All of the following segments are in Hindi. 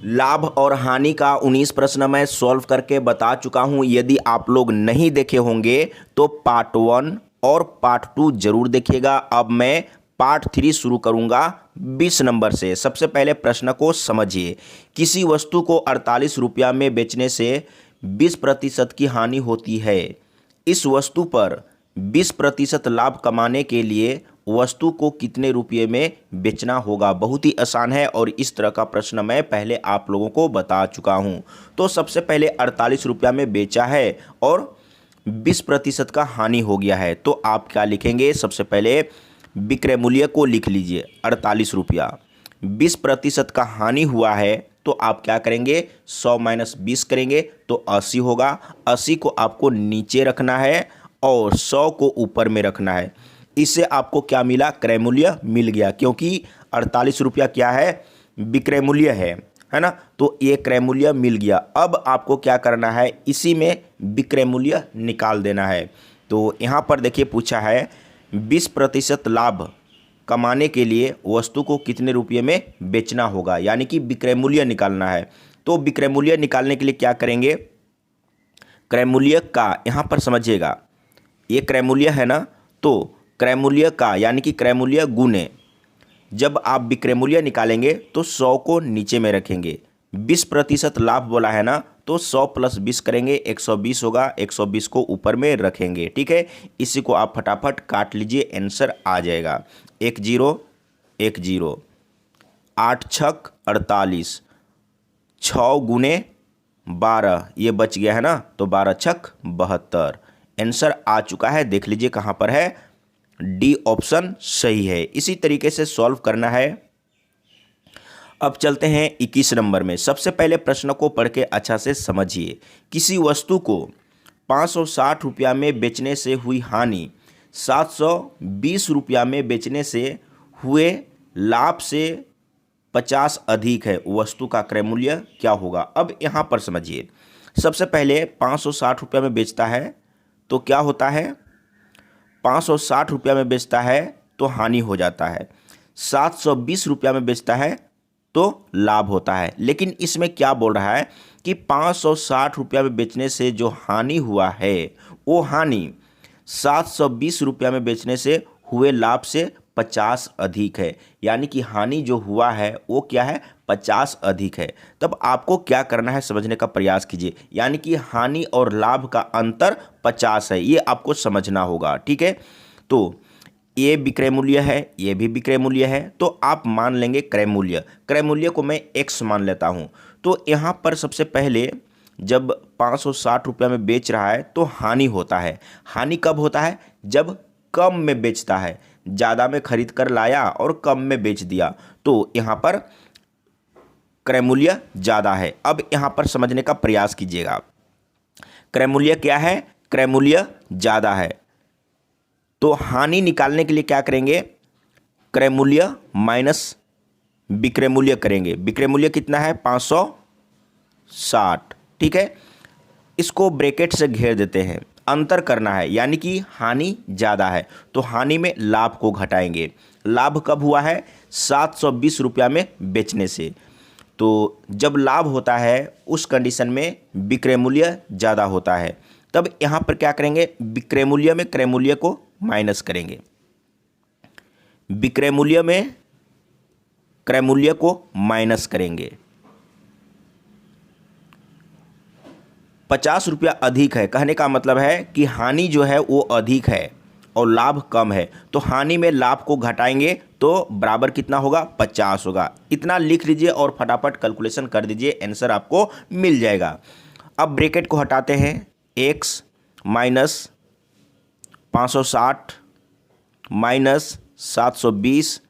लाभ और हानि का 19 प्रश्न मैं सॉल्व करके बता चुका हूं। यदि आप लोग नहीं देखे होंगे तो पार्ट 1 और पार्ट 2 जरूर देखिएगा। अब मैं पार्ट 3 शुरू करूंगा 20 नंबर से। सबसे पहले प्रश्न को समझिए। किसी वस्तु को 48 रुपया में बेचने से 20% की हानि होती है। इस वस्तु पर 20% लाभ कमाने के लिए वस्तु को कितने रुपये में बेचना होगा। बहुत ही आसान है और इस तरह का प्रश्न मैं पहले आप लोगों को बता चुका हूं। तो सबसे पहले 48 रुपया में बेचा है और 20% का हानि हो गया है, तो आप क्या लिखेंगे। सबसे पहले विक्रय मूल्य को लिख लीजिए 48 रुपया, 20% का हानि हुआ है तो आप क्या करेंगे 100 माइनस 20 करेंगे तो 80 होगा। 80 को आपको नीचे रखना है और 100 को ऊपर में रखना है। इससे आपको क्या मिला, क्रय मूल्य मिल गया, क्योंकि 48 रुपया क्या है, विक्रय मूल्य है ना। तो ये क्रय मूल्य मिल गया। अब आपको क्या करना है, इसी में विक्रय मूल्य निकाल देना है। तो यहाँ पर देखिए पूछा है 20% लाभ कमाने के लिए वस्तु को कितने रुपये में बेचना होगा, यानी कि विक्रय मूल्य निकालना है। तो विक्रय मूल्य निकालने के लिए क्या करेंगे, क्रय मूल्य का यहाँ पर समझिएगा, ये क्रय मूल्य है ना, तो क्रय मूल्य का यानी कि क्रय मूल्य गुने, जब आप विक्रय मूल्य निकालेंगे तो 100 को नीचे में रखेंगे। 20% लाभ बोला है ना, तो 100 प्लस 20 करेंगे 120 होगा, 120 को ऊपर में रखेंगे। ठीक है, इसी को आप फटाफट काट लीजिए, आंसर आ जाएगा 1 0 1 0, 8 छक 48, 6 गुने 12 ये बच गया है ना, तो 12 छक 72 आंसर आ चुका है। देख लीजिए कहाँ पर है, डी ऑप्शन सही है। इसी तरीके से सॉल्व करना है। अब चलते हैं 21 नंबर में। सबसे पहले प्रश्न को पढ़ के अच्छा से समझिए। किसी वस्तु को 560 रुपया में बेचने से हुई हानि 720 रुपया में बेचने से हुए लाभ से 50 अधिक है, वस्तु का क्रय मूल्य क्या होगा। अब यहाँ पर समझिए, सबसे पहले 560 रुपया में बेचता है तो क्या होता है, 560 रुपया में बेचता है तो हानि हो जाता है, 720 रुपया में बेचता है तो लाभ होता है। लेकिन इसमें क्या बोल रहा है कि 560 रुपया में बेचने से जो हानि हुआ है वो हानि 720 रुपया में बेचने से हुए लाभ से 50 अधिक है, यानी कि हानि जो हुआ है वो क्या है, 50 अधिक है। तब आपको क्या करना है, समझने का प्रयास कीजिए। यानी कि हानि और लाभ का अंतर 50 है, ये आपको समझना होगा। ठीक है, तो ये विक्रय मूल्य है, ये भी विक्रय मूल्य है, तो आप मान लेंगे क्रय मूल्य। क्रय मूल्य को मैं x मान लेता हूँ। तो यहाँ पर सबसे पहले जब 560 रुपया में बेच रहा है तो हानि होता है। हानि कब होता है, जब कम में बेचता है, ज़्यादा में खरीद कर लाया और कम में बेच दिया, तो यहाँ पर क्रय मूल्य ज़्यादा है। अब यहाँ पर समझने का प्रयास कीजिएगा, क्रय मूल्य क्या है, क्रय मूल्य ज़्यादा है। तो हानि निकालने के लिए क्या करेंगे, क्रय मूल्य माइनस विक्रय मूल्य करेंगे। विक्रय मूल्य कितना है, 560। ठीक है, इसको ब्रैकेट से घेर देते हैं, अंतर करना है, यानी कि हानि ज़्यादा है तो हानि में लाभ को घटाएंगे। लाभ कब हुआ है, 720 रुपया में बेचने से। तो जब लाभ होता है उस कंडीशन में विक्रय मूल्य ज़्यादा होता है। तब यहाँ पर क्या करेंगे, विक्रय मूल्य में क्रय मूल्य को माइनस करेंगे, विक्रय मूल्य में क्रय मूल्य को माइनस करेंगे। 50 रुपया अधिक है, कहने का मतलब है कि हानि जो है वो अधिक है और लाभ कम है, तो हानि में लाभ को घटाएंगे तो बराबर कितना होगा, 50 होगा। इतना लिख लीजिए और फटाफट कैलकुलेशन कर दीजिए, आंसर आपको मिल जाएगा। अब ब्रैकेट को हटाते हैं, x माइनस 560 माइनस 720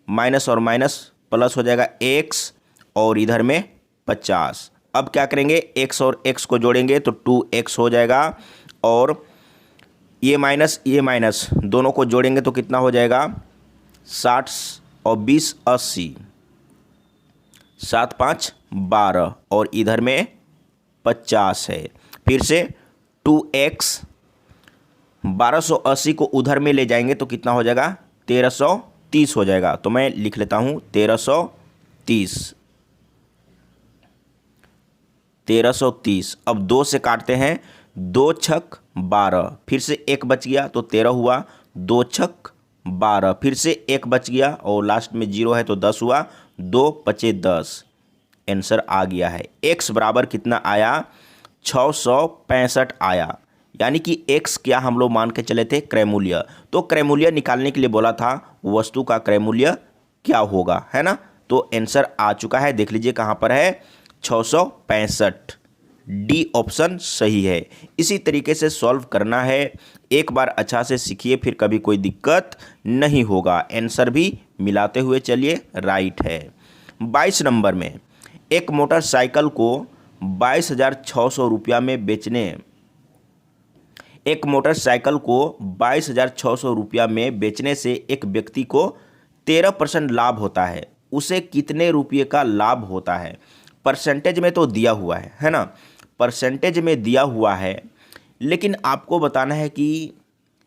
माइनस और माइनस प्लस हो जाएगा x और इधर में 50। अब क्या करेंगे, x और x को जोड़ेंगे तो 2x हो जाएगा और ये माइनस दोनों को जोड़ेंगे तो कितना हो जाएगा, 60 और 20 80, 7 5 12 और इधर में 50 है। फिर से 2x, 1280 को उधर में ले जाएंगे तो कितना हो जाएगा, 1330 हो जाएगा। तो मैं लिख लेता हूँ 1330। 1330। अब 2 से काटते हैं, 2 छक 12, फिर से 1 बच गया तो 13 हुआ, 2 छक 12, फिर से 1 बच गया और लास्ट में 0 है तो 10 हुआ, 2 पचे 10। आंसर आ गया है। x बराबर कितना आया? 665 आया। यानी कि x क्या हम लोग मान के चले थे? क्रय मूल्य। तो क्रय मूल्य निकालने के लिए बोला था वस्तु का क्रय मूल्य क्या होगा, है ना। तो आंसर आ चुका है, देख लीजिए कहाँ पर है, 665। डी ऑप्शन सही है। इसी तरीके से सॉल्व करना है। एक बार अच्छा से सीखिए, फिर कभी कोई दिक्कत नहीं होगा। आंसर भी मिलाते हुए चलिए, राइट है। 22 नंबर में एक मोटरसाइकिल को 22,600 रुपया में बेचने एक मोटरसाइकिल को 22,600 रुपया में बेचने से एक व्यक्ति को 13% लाभ होता है। उसे कितने रुपये का लाभ होता है? परसेंटेज में तो दिया हुआ है ना, परसेंटेज में दिया हुआ है, लेकिन आपको बताना है कि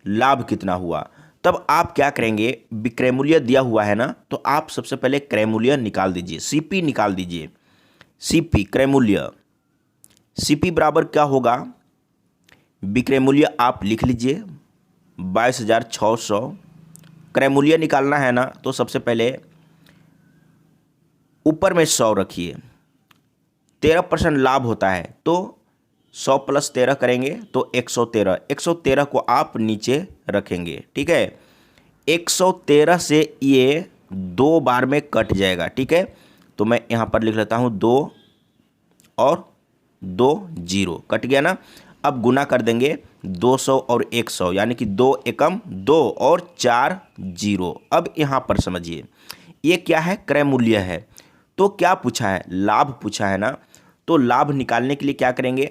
लाभ कितना हुआ। तब आप क्या करेंगे, विक्रय मूल्य दिया हुआ है ना, तो आप सबसे पहले क्रय मूल्य निकाल दीजिए, सीपी निकाल दीजिए। सीपी क्रय मूल्य, सीपी बराबर क्या होगा? विक्रय मूल्य आप लिख लीजिए 22,600, क्रय मूल्य निकालना है ना, तो सबसे पहले ऊपर में 100 रखिए, 13% लाभ होता है तो 100 + 13 करेंगे तो 113। 113 को आप नीचे रखेंगे, ठीक है। 113 से ये 2 बार में कट जाएगा, ठीक है। तो मैं यहाँ पर लिख लेता हूँ 2 और 2 0, कट गया ना। अब गुना कर देंगे 200 और 100, यानी कि 2 एकम 2 और 4 0। अब यहाँ पर समझिए, ये क्या है? क्रय मूल्य है। तो क्या पूछा है? लाभ पूछा है ना। तो लाभ निकालने के लिए क्या करेंगे?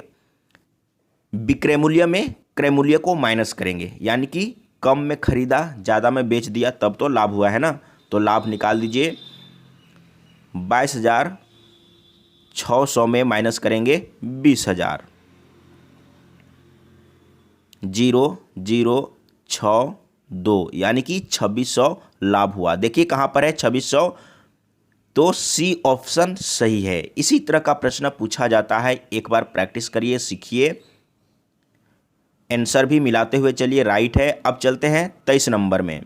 विक्रय मूल्य में क्रय मूल्य को माइनस करेंगे, यानी कि कम में खरीदा, ज़्यादा में बेच दिया, तब तो लाभ हुआ है ना। तो लाभ निकाल दीजिए, 22,600 में माइनस करेंगे 20,000, 0 0 6 2, यानी कि 2600 लाभ हुआ। देखिए कहाँ पर है 2600, तो सी ऑप्शन सही है। इसी तरह का प्रश्न पूछा जाता है, एक बार प्रैक्टिस करिए, सीखिए, आंसर भी मिलाते हुए चलिए, राइट है। अब चलते हैं 23 नंबर में।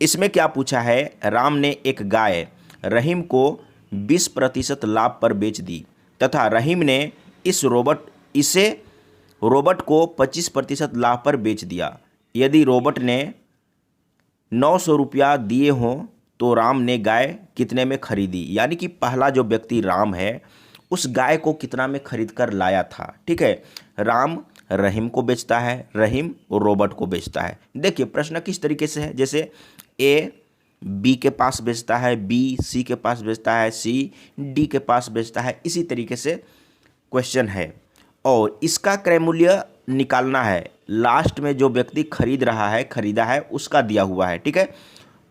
इसमें क्या पूछा है? राम ने एक गाय रहीम को 20% लाभ पर बेच दी तथा रहीम ने इसे रोबोट को 25% लाभ पर बेच दिया। यदि रोबोट ने 900 रुपया दिए हों तो राम ने गाय कितने में खरीदी? यानी कि पहला जो व्यक्ति राम है, उस गाय को कितना में खरीद कर लाया था, ठीक है। राम रहीम को बेचता है, रहीम रोबोट को बेचता है। देखिए प्रश्न किस तरीके से है, जैसे ए बी के पास बेचता है, बी सी के पास बेचता है, सी डी के पास बेचता है, इसी तरीके से क्वेश्चन है। और इसका क्रय मूल्य निकालना है, लास्ट में जो व्यक्ति खरीदा है उसका दिया हुआ है, ठीक है।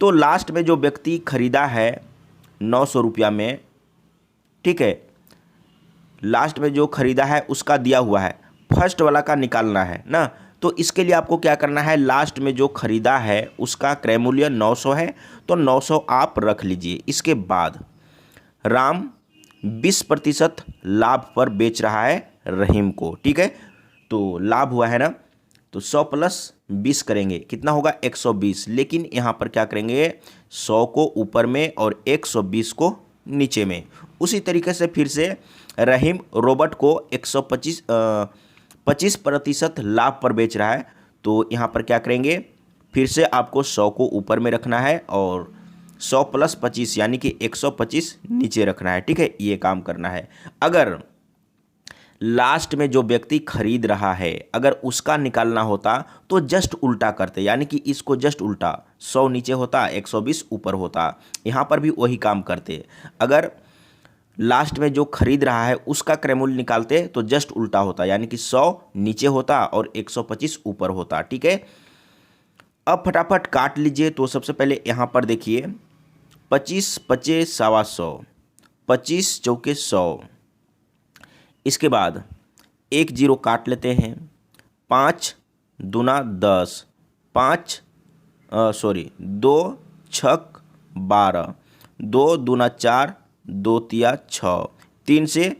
तो लास्ट में जो व्यक्ति खरीदा है 900 रुपया में, ठीक है, लास्ट में जो खरीदा है उसका दिया हुआ है, फर्स्ट वाला का निकालना है ना। तो इसके लिए आपको क्या करना है, लास्ट में जो खरीदा है उसका क्रय मूल्य 900 है, तो 900 आप रख लीजिए। इसके बाद राम 20% लाभ पर बेच रहा है रहीम को, ठीक है। तो लाभ हुआ है ना, तो 100 + 20 करेंगे, कितना होगा? 120। लेकिन यहाँ पर क्या करेंगे, 100 को ऊपर में और 120 को नीचे में। उसी तरीके से फिर से रहीम रोबोट को 25% लाभ पर बेच रहा है, तो यहाँ पर क्या करेंगे, फिर से आपको 100 को ऊपर में रखना है और 100 + 25 यानी कि 125 नीचे रखना है, ठीक है। ये काम करना है। अगर लास्ट में जो व्यक्ति खरीद रहा है, अगर उसका निकालना होता तो जस्ट उल्टा करते, यानी कि इसको जस्ट उल्टा, 100 नीचे होता, 120 ऊपर होता। यहाँ पर भी वही काम करते। अगर लास्ट में जो खरीद रहा है उसका क्रय मूल्य निकालते तो जस्ट उल्टा होता, यानी कि 100 नीचे होता और 125 ऊपर होता, ठीक है। अब फटाफट काट लीजिए। तो सबसे पहले यहाँ पर देखिए 25 × 5 = 125, 25 × 4 = 100। इसके बाद 1 0 काट लेते हैं, 5 दूना 10, 2 छक 12, 2 दूना 4, 2 तिया 6, 3 से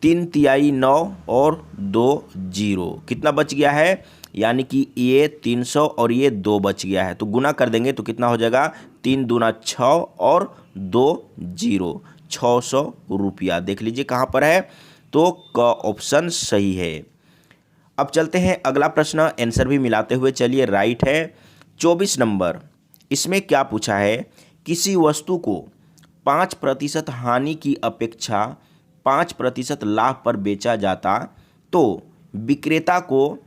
3 तिहाई 9 और 2 जीरो, कितना बच गया है, यानी कि ये 300 और ये 2 बच गया है। तो गुना कर देंगे तो कितना हो जाएगा, 3 दूना 6 और 2 जीरो, 600 रुपया। देख लीजिए कहाँ पर है, तो क ऑप्शन सही है। अब चलते हैं अगला प्रश्न, आंसर भी मिलाते हुए चलिए, राइट है। 24 नंबर, इसमें क्या पूछा है, किसी वस्तु को 5% हानि की अपेक्षा 5% लाभ पर बेचा जाता तो विक्रेता को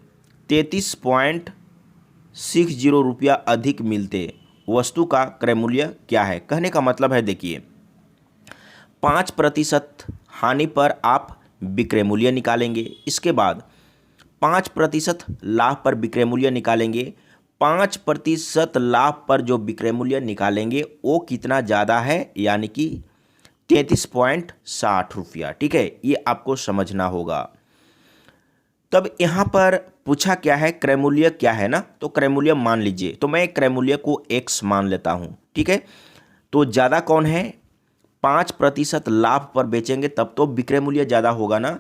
33.60 रुपया अधिक मिलते, वस्तु का क्रय मूल्य क्या है। कहने का मतलब है, देखिए 5% हानि पर आप विक्रय मूल्य निकालेंगे, इसके बाद 5% लाभ पर विक्रय मूल्य निकालेंगे, 5% लाभ पर जो विक्रय मूल्य निकालेंगे वो कितना ज़्यादा है, यानी कि 33.60 रुपया। ठीक है, ये आपको समझना होगा। तब यहाँ पर पूछा क्या है, क्रय मूल्य क्या है ना, तो क्रय मूल्य मान लीजिए, तो मैं क्रय मूल्य को x मान लेता हूँ। ठीक है, तो ज़्यादा कौन है, 5% लाभ पर बेचेंगे तब तो विक्रय मूल्य ज़्यादा होगा ना,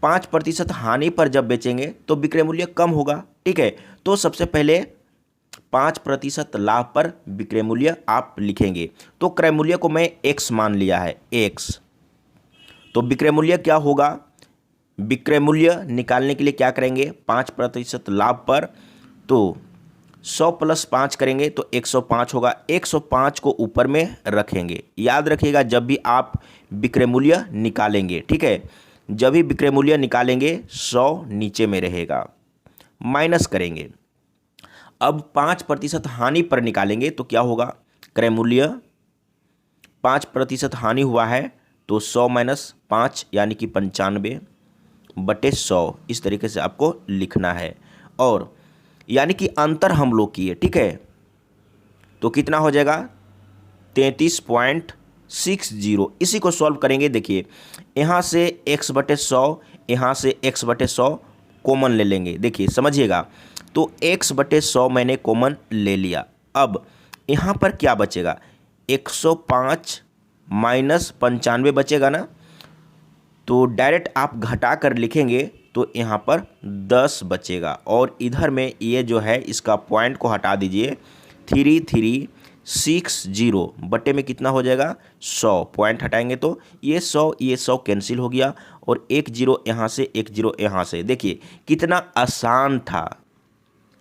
5% हानि पर जब बेचेंगे तो विक्रय मूल्य कम होगा। ठीक है, तो सबसे पहले 5% लाभ पर विक्रय मूल्य आप लिखेंगे, तो क्रय मूल्य को मैं x मान लिया है, x। तो विक्रय मूल्य क्या होगा, विक्रय मूल्य निकालने के लिए क्या करेंगे, 5% लाभ पर तो 100 + 5 करेंगे तो 105 होगा, 105 को ऊपर में रखेंगे। याद रखिएगा जब भी आप विक्रय मूल्य निकालेंगे, ठीक है, जब भी विक्रय मूल्य निकालेंगे 100 नीचे में रहेगा, माइनस करेंगे। अब 5% हानि पर निकालेंगे तो क्या होगा, क्रय मूल्य 5% हानि हुआ है तो 100 - 5 यानी कि 95/100, इस तरीके से आपको लिखना है। और यानी कि अंतर हम लोग किए, ठीक है, तो कितना हो जाएगा 33.60। इसी को सॉल्व करेंगे, देखिए यहाँ से x/100, यहाँ से x/100 कॉमन ले लेंगे। देखिए समझिएगा, तो x/100 मैंने कॉमन ले लिया। अब यहाँ पर क्या बचेगा, 105 - 95 बचेगा ना, तो डायरेक्ट आप घटा कर लिखेंगे तो यहाँ पर 10 बचेगा। और इधर में ये जो है इसका पॉइंट को हटा दीजिए, 3360 बटे में कितना हो जाएगा 100, पॉइंट हटाएंगे तो ये 100 कैंसिल हो गया और 1 0 यहाँ से 1 0 यहाँ से। देखिए कितना आसान था,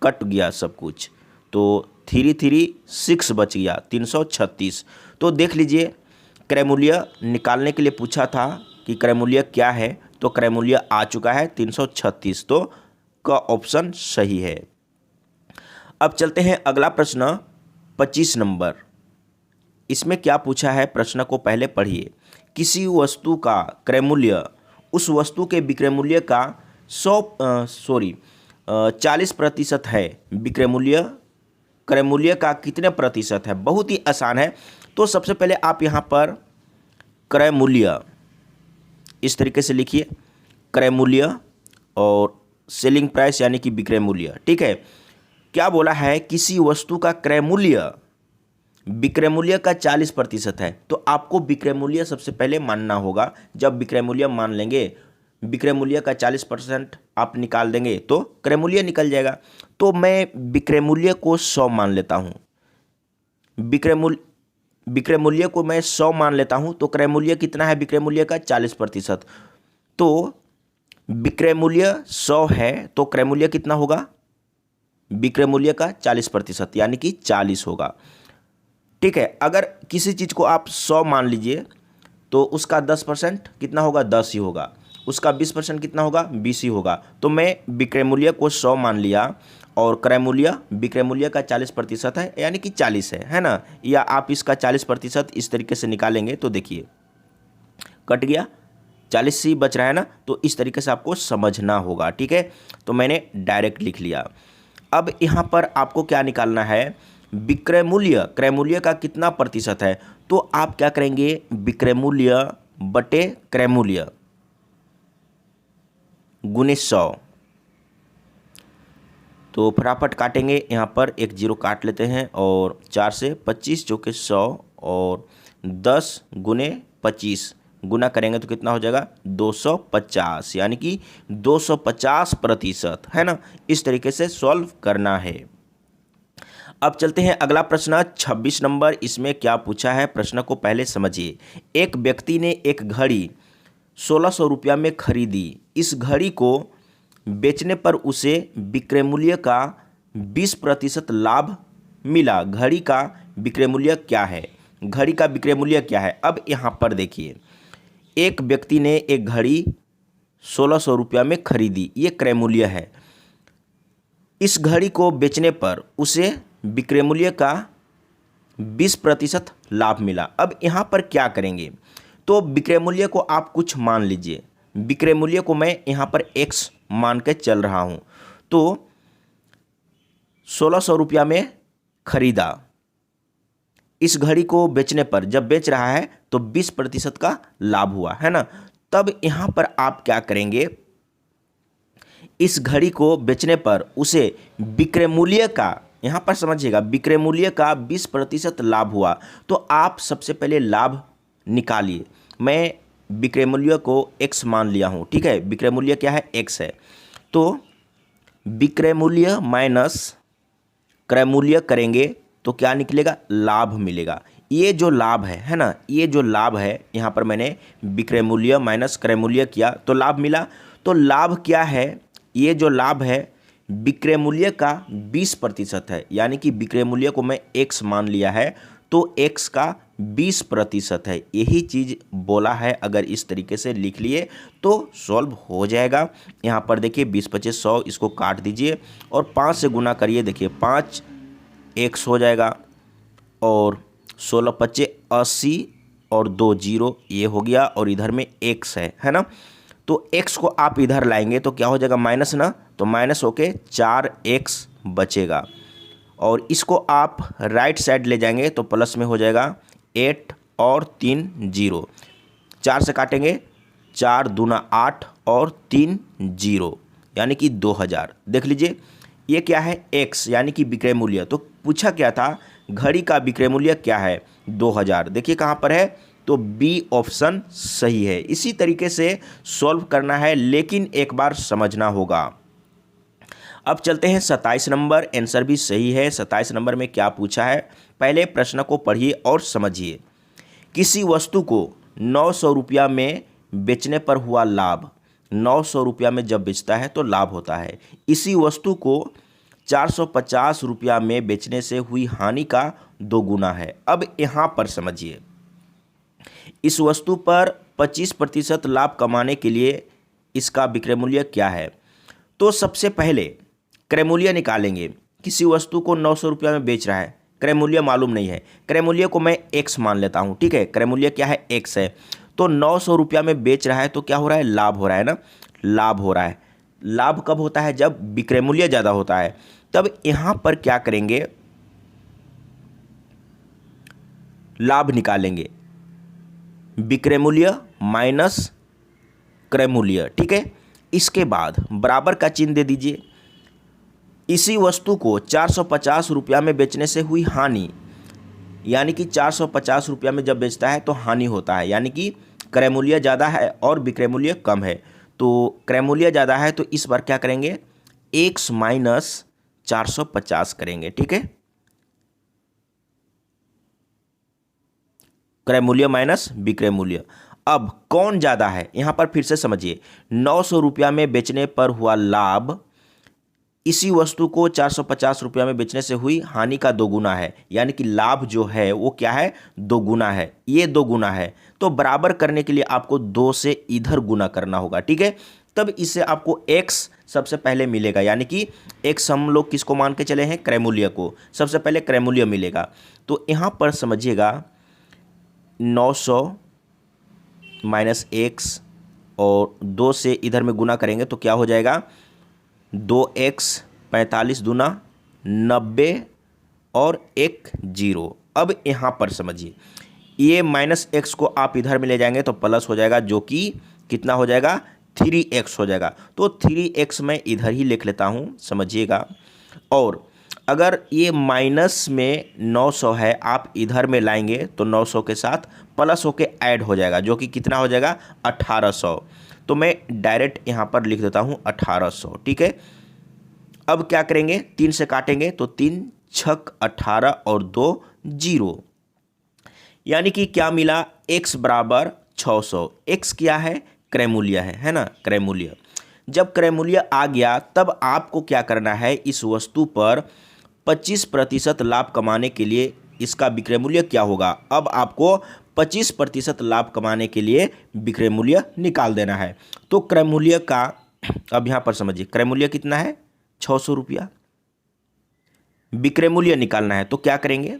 कट गया सब कुछ, तो 336 बच गया, 336। तो देख लीजिए क्रय मूल्य निकालने के लिए पूछा था कि क्रय मूल्य क्या है, तो क्रय मूल्य आ चुका है 336, तो का ऑप्शन सही है। अब चलते हैं अगला प्रश्न 25 नंबर, इसमें क्या पूछा है, प्रश्न को पहले पढ़िए। किसी वस्तु का क्रय मूल्य उस वस्तु के विक्रय मूल्य का 40% है, विक्रय मूल्य क्रय मूल्य का कितने प्रतिशत है। बहुत ही आसान है, तो सबसे पहले आप यहाँ पर क्रय मूल्य इस तरीके से लिखिए, क्रय मूल्य और सेलिंग प्राइस यानी कि विक्रय मूल्य। ठीक है, क्या बोला है, किसी वस्तु का क्रय मूल्य विक्रय मूल्य का 40% है, तो आपको विक्रय मूल्य सबसे पहले मानना होगा। जब विक्रय मूल्य मान लेंगे, विक्रय मूल्य का 40% आप निकाल देंगे तो क्रय मूल्य निकल जाएगा। तो मैं विक्रय मूल्य को 100 मान लेता हूँ, विक्रय मूल्य को मैं 100 मान लेता हूँ, तो क्रय मूल्य कितना है, विक्रय मूल्य का 40%। तो विक्रय मूल्य 100 है तो क्रय मूल्य कितना होगा, विक्रय मूल्य का 40% यानी कि 40 होगा। ठीक है, अगर किसी चीज़ को आप 100 मान लीजिए तो उसका 10% कितना होगा, 10 ही होगा, उसका 20% कितना होगा, 20 ही होगा। तो मैं विक्रय मूल्य को 100 मान लिया और क्रय मूल्य विक्रय मूल्य का 40% है यानी कि 40 है ना, या आप इसका 40% इस तरीके से निकालेंगे तो देखिए कट गया, 40 ही बच रहा है ना, तो इस तरीके से आपको समझना होगा। ठीक है, तो मैंने डायरेक्ट लिख लिया। अब यहाँ पर आपको क्या निकालना है, विक्रय मूल्य क्रय मूल्य का कितना प्रतिशत है, तो आप क्या करेंगे, विक्रय मूल्य बटे क्रय मूल्य गुने 100। तो फटाफट काटेंगे, यहाँ पर 1 0 काट लेते हैं और 4 से 25 जो कि 100 और 10 × 25 गुना करेंगे तो कितना हो जाएगा 250, यानी कि 250%, है ना। इस तरीके से सॉल्व करना है। अब चलते हैं अगला प्रश्न 26 नंबर। इसमें क्या पूछा है, प्रश्न को पहले समझिए। एक व्यक्ति ने एक घड़ी 1600 रुपया में खरीदी। इस घड़ी को बेचने पर उसे विक्रय मूल्य का 20% लाभ मिला। घड़ी का विक्रय मूल्य क्या है? घड़ी का विक्रय मूल्य क्या है? अब यहाँ पर देखिए, एक व्यक्ति ने एक घड़ी 1600 रुपया में खरीदी, ये क्रय मूल्य है। इस घड़ी को बेचने पर उसे विक्रय मूल्य का 20% लाभ मिला। अब यहाँ पर क्या करेंगे, तो विक्रय मूल्य को आप कुछ मान लीजिए। विक्रय मूल्य को मैं यहाँ पर x मान के चल रहा हूँ। तो 1600 रुपया में खरीदा, इस घड़ी को बेचने पर जब बेच रहा है तो 20% का लाभ हुआ, है ना। तब यहाँ पर आप क्या करेंगे, इस घड़ी को बेचने पर उसे विक्रय मूल्य का, यहाँ पर समझिएगा, विक्रय मूल्य का 20% लाभ हुआ। तो आप सबसे पहले लाभ निकालिए। मैं विक्रय मूल्य को x मान लिया हूँ, ठीक है। विक्रय मूल्य क्या है, x है। तो विक्रय मूल्य माइनस क्रय मूल्य करेंगे तो क्या निकलेगा, लाभ मिलेगा। ये जो लाभ है ना, ये जो लाभ है, यहाँ पर मैंने विक्रय मूल्य माइनस क्रय मूल्य किया तो लाभ मिला। तो लाभ क्या है, ये जो लाभ है विक्रय मूल्य का 20% है, यानी कि विक्रय मूल्य को मैं x मान लिया है तो x का 20% है। यही चीज़ बोला है। अगर इस तरीके से लिख लिए तो सॉल्व हो जाएगा। यहाँ पर देखिए 20 25 100, इसको काट दीजिए और 5 से गुना करिए। देखिए 5 x हो जाएगा और 16 25 80 और 2 0, ये हो गया। और इधर में x है ना। तो x को आप इधर लाएंगे तो क्या हो जाएगा, माइनस ना, तो माइनस होके 4x बचेगा। और इसको आप राइट साइड ले जाएंगे तो प्लस में हो जाएगा 8 और 3 0, 4 से काटेंगे 4 दूना 8 और 3 0, यानी कि 2000। देख लीजिए ये क्या है, x, यानी कि विक्रय मूल्य। तो पूछा क्या था, घड़ी का विक्रय मूल्य क्या है, 2000। देखिए कहाँ पर है, तो बी ऑप्शन सही है। इसी तरीके से सॉल्व करना है, लेकिन एक बार समझना होगा। अब चलते हैं 27 नंबर। आंसर भी सही है। 27 नंबर में क्या पूछा है, पहले प्रश्न को पढ़िए और समझिए। किसी वस्तु को 900 रुपया में बेचने पर हुआ लाभ। 900 रुपया में जब बेचता है तो लाभ होता है। इसी वस्तु को 450 रुपया में बेचने से हुई हानि का 2 गुना है। अब यहाँ पर समझिए, इस वस्तु पर 25% लाभ कमाने के लिए इसका विक्रय मूल्य क्या है। तो सबसे पहले क्रय मूल्य निकालेंगे। किसी वस्तु को 900 रुपया में बेच रहा है, क्रय मूल्य मालूम नहीं है। क्रय मूल्य को मैं x मान लेता हूँ, ठीक है। क्रय मूल्य क्या है, x है। तो 900 रुपया में बेच रहा है तो क्या हो रहा है, लाभ हो रहा है ना, लाभ हो रहा है। लाभ कब होता है, जब विक्रय मूल्य ज़्यादा होता है। तब यहाँ पर क्या करेंगे, लाभ निकालेंगे, विक्रय मूल्य माइनस क्रय मूल्य, ठीक है। इसके बाद बराबर का चिन्ह दे दीजिए। इसी वस्तु को 450 रुपया में बेचने से हुई हानि, यानी कि 450 रुपया में जब बेचता है तो हानि होता है, यानी कि क्रय मूल्य ज़्यादा है और विक्रय मूल्य कम है। तो क्रय मूल्य ज़्यादा है तो इस बार क्या करेंगे, x माइनस 450 करेंगे, ठीक है। क्रय मूल्य माइनस विक्रय मूल्य। अब कौन ज़्यादा है, यहाँ पर फिर से समझिए। 900 रुपया में बेचने पर हुआ लाभ इसी वस्तु को 450 रुपया में बेचने से हुई हानि का 2 गुना है, यानी कि लाभ जो है वो क्या है, 2 गुना है। ये 2 गुना है तो बराबर करने के लिए आपको 2 से इधर गुना करना होगा, ठीक है। तब इससे आपको x सबसे पहले मिलेगा, यानी कि x हम लोग किसको मान के चले हैं, क्रय मूल्य को। सबसे पहले क्रय मूल्य मिलेगा। तो यहाँ पर समझिएगा 900 माइनस x और 2 से इधर में गुना करेंगे तो क्या हो जाएगा, 2x 45 दूना 90 और 1 0। अब यहाँ पर समझिए, ये माइनस x को आप इधर में ले जाएंगे तो प्लस हो जाएगा, जो कि कितना हो जाएगा, 3x हो जाएगा। तो 3x मैं इधर ही लिख लेता हूँ, समझिएगा। और अगर ये माइनस में 900 है, आप इधर में लाएंगे तो 900 के साथ प्लस होके ऐड हो जाएगा, जो कि कितना हो जाएगा 1800। तो मैं डायरेक्ट यहाँ पर लिख देता हूँ 1800, ठीक है। अब क्या करेंगे, 3 से काटेंगे तो 3 छक 18 और 2 0, यानी कि क्या मिला, x बराबर 600। x क्या है, क्रय मूल्य है ना, क्रय मूल्य। जब क्रय मूल्य आ गया तब आपको क्या करना है, इस वस्तु पर 25% लाभ कमाने के लिए इसका विक्रय मूल्य क्या होगा। अब आपको 25% लाभ कमाने के लिए विक्रय मूल्य निकाल देना है। तो क्रय मूल्य का, अब यहाँ पर समझिए, क्रय मूल्य कितना है 600 रुपया, विक्रय मूल्य निकालना है। तो क्या करेंगे,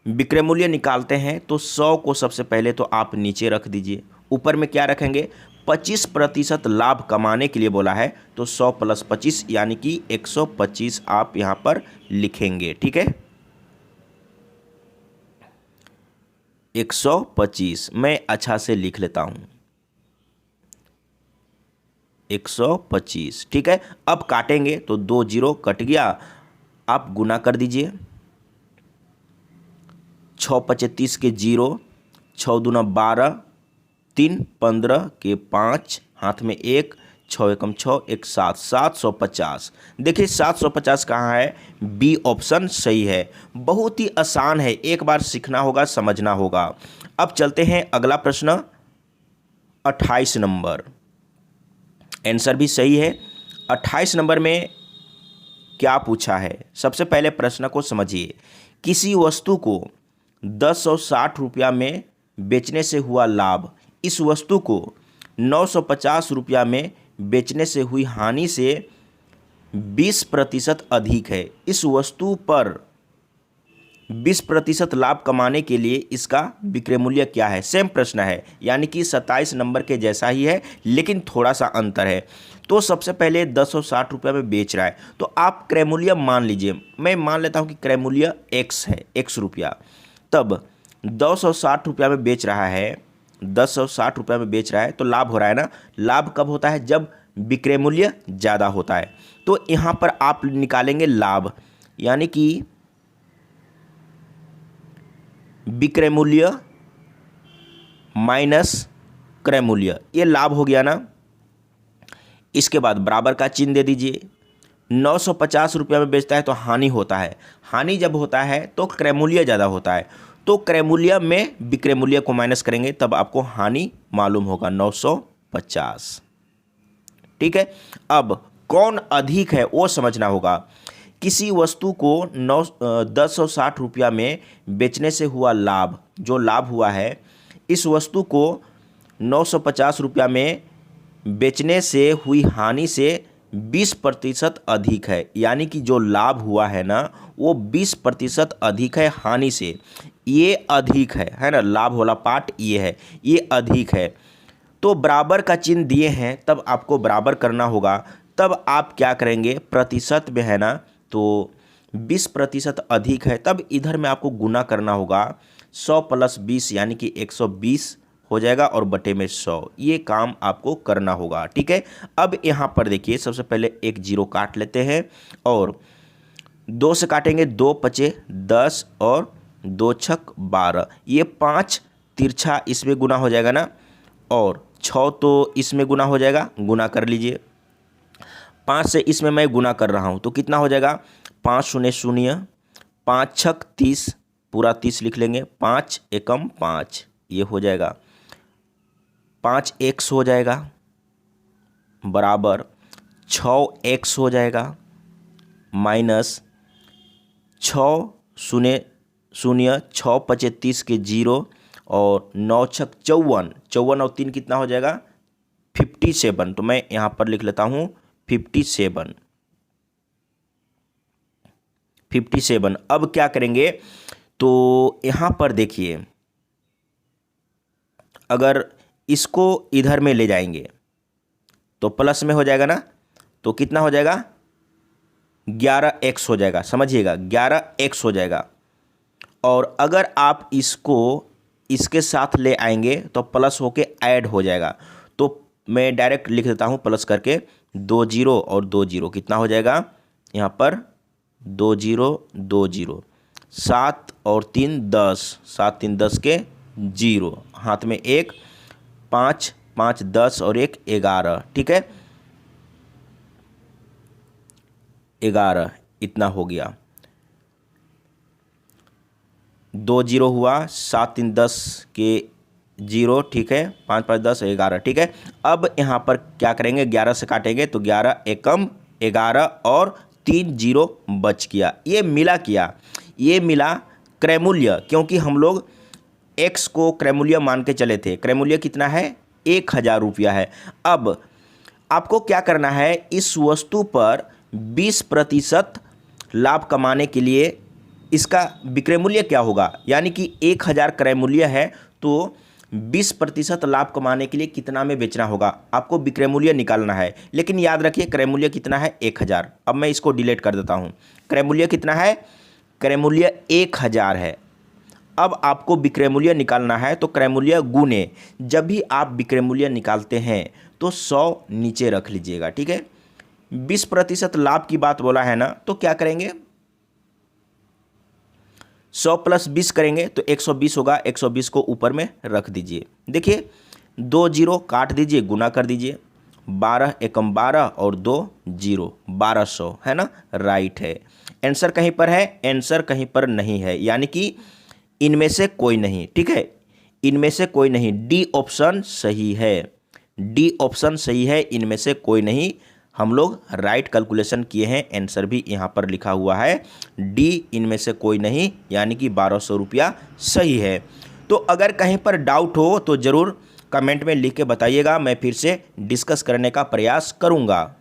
विक्रय मूल्य निकालते हैं तो 100 को सबसे पहले तो आप नीचे रख दीजिए, ऊपर में क्या रखेंगे, 25% लाभ कमाने के लिए बोला है, तो 100 + 25 यानी कि 125 आप यहाँ पर लिखेंगे, ठीक है। 125 मैं अच्छा से लिख लेता हूँ, 125, ठीक है। अब काटेंगे तो 2 0 कट गया, आप गुना कर दीजिए, 6 × 5 = 30 के 0, 6 × 2 = 12, 3 × 15 के 5, हाथ में 1, 6 × 1 = 6, 1 7, 750। देखिए 750 कहाँ है, बी ऑप्शन सही है। बहुत ही आसान है, एक बार सीखना होगा, समझना होगा। अब चलते हैं अगला प्रश्न, 28 नंबर। आंसर भी सही है। 28 नंबर में क्या पूछा है, सबसे पहले प्रश्न को समझिए। किसी वस्तु को 1060 रुपया में बेचने से हुआ लाभ इस वस्तु को 950 रुपया में बेचने से हुई हानि से 20% अधिक है। इस वस्तु पर 20% लाभ कमाने के लिए इसका विक्रय मूल्य क्या है। सेम प्रश्न है, यानी कि 27 नंबर के जैसा ही है, लेकिन थोड़ा सा अंतर है। तो सबसे पहले 1060 रुपये में बेच रहा है, तो आप क्रय मूल्य मान लीजिए, मैं मान लेता हूं कि क्रय मूल्य x है, x रुपया। तब 260 रुपया में बेच रहा है, 1060 रुपये में बेच रहा है, तो लाभ हो रहा है ना। लाभ कब होता है, जब विक्रय मूल्य ज़्यादा होता है। तो यहाँ पर आप निकालेंगे लाभ, यानी कि विक्रय मूल्य माइनस क्रय मूल्य, ये लाभ हो गया ना। इसके बाद बराबर का चिन्ह दे दीजिए। 950 रुपया में बेचता है तो हानि होता है, हानि जब होता है तो क्रय मूल्य ज़्यादा होता है, तो क्रय मूल्य में विक्रय मूल्य को माइनस करेंगे तब आपको हानि मालूम होगा 950, ठीक है। अब कौन अधिक है वो समझना होगा। किसी वस्तु को 1060 रुपया में बेचने से हुआ लाभ, जो लाभ हुआ है, इस वस्तु को 950 रुपया में बेचने से हुई हानि से 20% अधिक है, यानी कि जो लाभ हुआ है ना वो 20% अधिक है हानि से। ये अधिक है ना, लाभ वाला पार्ट ये है, ये अधिक है। तो बराबर का चिन्ह दिए हैं, तब आपको बराबर करना होगा। तब आप क्या करेंगे, प्रतिशत में है ना, तो 20% अधिक है, तब इधर में आपको गुना करना होगा। 100 + 20 यानी कि 120 हो जाएगा, और बटे में 100, ये काम आपको करना होगा, ठीक है। अब यहाँ पर देखिए, सबसे पहले एक 0 काट लेते हैं, और 2 से काटेंगे, 2 × 5 = 10 और 2 × 6 = 12, ये 5 तिरछा इसमें गुना हो जाएगा ना, और 6 तो इसमें गुना हो जाएगा, गुना कर लीजिए। 5 से इसमें मैं गुना कर रहा हूँ तो कितना हो जाएगा, 5 0 0, 5 × 6 = 30, पूरा 30 लिख लेंगे, 5 × 1 = 5, ये हो जाएगा 5x हो जाएगा, बराबर 6x हो जाएगा, माइनस 6 0 0, 6 × 5 = 30 के 0, और 9 × 6 = 54, 54 और 3 कितना हो जाएगा 57। तो मैं यहाँ पर लिख लेता हूँ 57। अब क्या करेंगे, तो यहाँ पर देखिए, अगर इसको इधर में ले जाएंगे तो प्लस में हो जाएगा ना, तो कितना हो जाएगा 11x हो जाएगा, समझिएगा 11x हो जाएगा। और अगर आप इसको इसके साथ ले आएंगे तो प्लस होके ऐड हो जाएगा, तो मैं डायरेक्ट लिख देता हूँ प्लस करके, 2 0 और 2 0, कितना हो जाएगा यहाँ पर 2 0 2 0, 7 और 3 10, 7 3 10 के जीरो, हाथ में एक, 5 5 10 और एक 11, ठीक है, 11 इतना हो गया। 2 जीरो हुआ, 7 3 10 के जीरो, ठीक है, 5 5 10 11, ठीक है। अब यहाँ पर क्या करेंगे, 11 से काटेंगे तो 11 एकम 11 और 3 जीरो बच गया। ये मिला क्या, ये मिला क्रयमूल्य, क्योंकि हम लोग x को क्रयमूल्य मान के चले थे। क्रयमूल्य कितना है, 1000 रुपया है। अब आपको क्या करना है, इस वस्तु पर 20% लाभ कमाने के लिए इसका विक्रय मूल्य क्या होगा, यानी कि 1000 क्रय मूल्य है तो 20% लाभ कमाने के लिए कितना में बेचना होगा, आपको विक्रय मूल्य निकालना है। लेकिन याद रखिए क्रय मूल्य कितना है, 1000। अब मैं इसको डिलीट कर देता हूँ। क्रय मूल्य कितना है, क्रय मूल्य 1000 है। अब आपको विक्रय मूल्य निकालना है तो क्रय मूल्य गुने, जब भी आप विक्रय मूल्य निकालते हैं तो 100 नीचे रख लीजिएगा, ठीक है। 20% लाभ की बात बोला है ना, तो क्या करेंगे, 100 + 20 करेंगे तो 120 होगा। 120 को ऊपर में रख दीजिए। देखिए 2 जीरो काट दीजिए, गुना कर दीजिए, 12 एकम 12 और 2 जीरो, 1200 है ना, राइट है। आंसर कहीं पर है, आंसर कहीं पर नहीं है, यानी कि इनमें से कोई नहीं, ठीक है, इनमें से कोई नहीं। डी ऑप्शन सही है, डी ऑप्शन सही है, इनमें से कोई नहीं। हम लोग राइट कैलकुलेशन किए हैं, आंसर भी यहाँ पर लिखा हुआ है डी, इनमें से कोई नहीं, यानी कि 1200 रुपया सही है। तो अगर कहीं पर डाउट हो तो ज़रूर कमेंट में लिख के बताइएगा, मैं फिर से डिस्कस करने का प्रयास करूँगा।